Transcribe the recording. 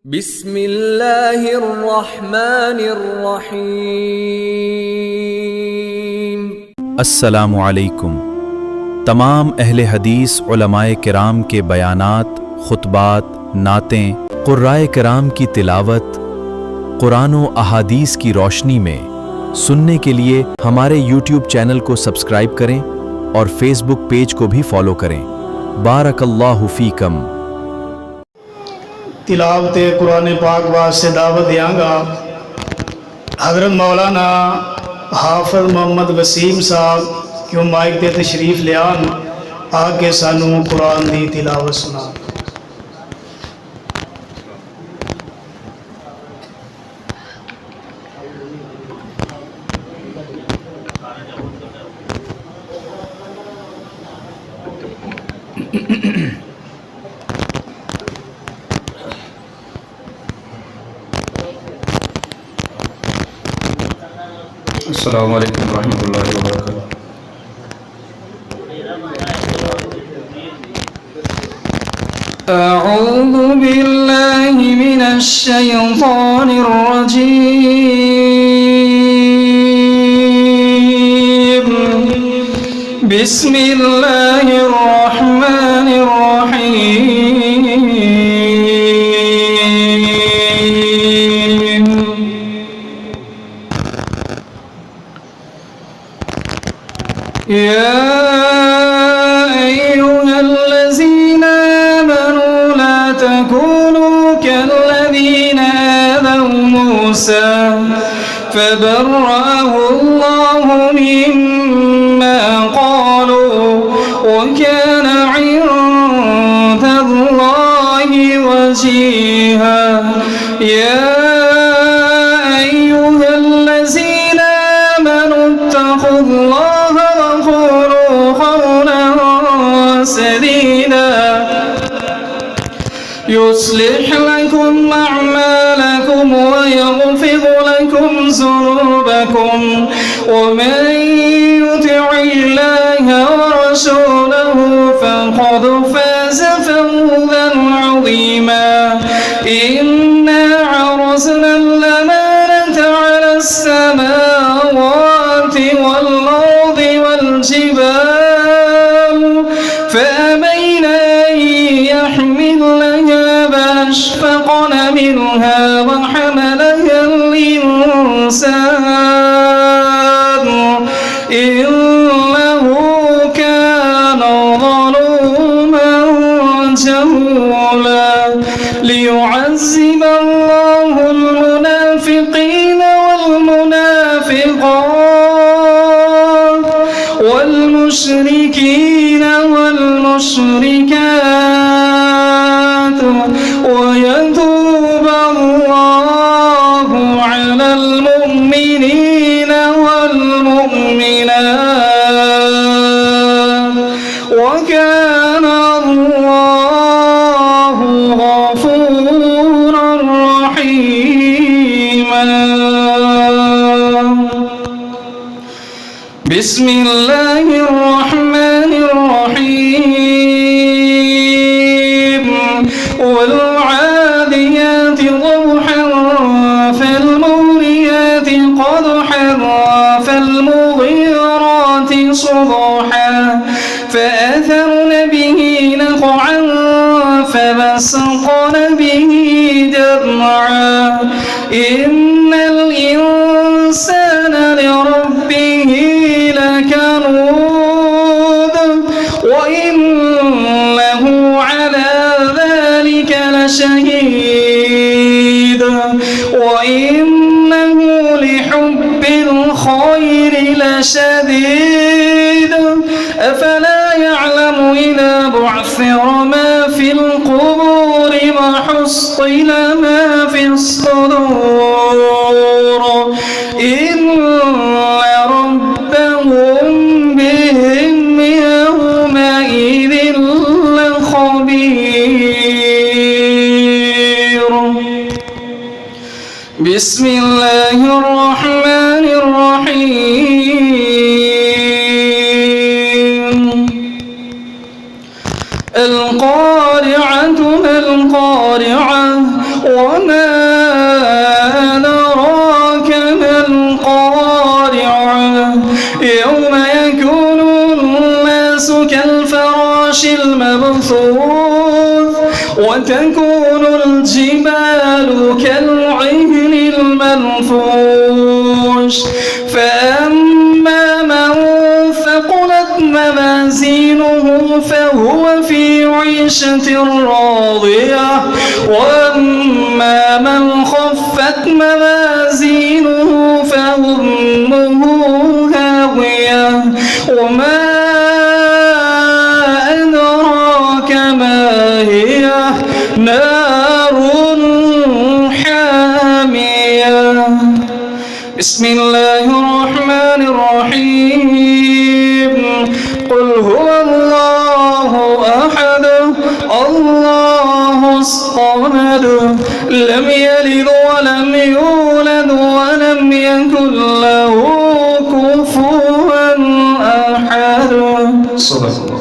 बिस्मिल्लाहिर्रहमानिर्रहीम। अस्सलामु अलैकुम। तमाम अहले हदीस उलमाए किराम के बयानात, खुतबात, नातें, कुर्राए किराम की तिलावत कुरान व अहादीस की रोशनी में सुनने के लिए हमारे यूट्यूब चैनल को सब्सक्राइब करें और फेसबुक पेज को भी फॉलो करें। बारकल्लाहु फीकम। तिलावत कुरान पाक वास्ते दावत देंगा। हज़रत मौलाना हाफिज़ मोहम्मद वसीम साहब क्यों माइक ते तशरीफ लियान आके सानू कुरान दी तिलावत सुना। अस्सलामु अलैकुम रहमतुल्लाहि व बरकातुहू। अऊज़ु बिल्लाहि मिनश शैतानिर रजीम। बिस्मिल्लाहिर रहमानिर रहीम। या अय्युहल्लज़ीना आमनू ला तकूनू कल्लज़ीना आज़व मूसा फबर्रअहु अल्लाहु मिम्मा क़ालू व कान इन्दल्लाहि वजीहा। या अय्युहल्लज़ीना आमनू इत्तक़ुल्लाह يصلح لكم أعمالكم ويغفر لكم ذنوبكم ومن يطع الله ورسوله فقد فاز فوزا عظيما. إنا عرضنا الأمانة على السماوات والأرض والجبال فأبين أن يحملنها فأشفقن منها وحملها الإنسان إنه كان ظلوما جهولا. ليعذب الله المنافقين والمنافقات والمشركين والمشركات ويتوب الله على المؤمنين والمؤمنات وكان الله غفورا رحيما. بسم الله الرحمن الرحيم. والعاديات ضبحا فالموريات قدحا فالمغيرات صبحا فأثرن به نقعا فبسطن به جمعا. إن الإنسان لربه لكنود وإنه على ذلك لشهيد وإنه لحب الخير لشديد. أفلا يعلم إذا بعثر ما في القبور وحصل ما في الصدور إن ربهم بهم يومئذ لخبير. بسم الله الرحمن الرحيم. القارعة ما القارعة وما أدراك ما القارعة يوم يكون الناس كالفراش المبثوث وتكون الجبال كالعهن المنفوش فأما من ثقلت موازينه فهو في عيشة راضية وأما من خفت موازينه فأمه هاوية وما أدراك ما هي نار حامية بسم الله الرحمن الرحيم قل هو الله أحد الله الصمد لم يلد ولم يولد ولم يكن له كفوا أحد صدق الله.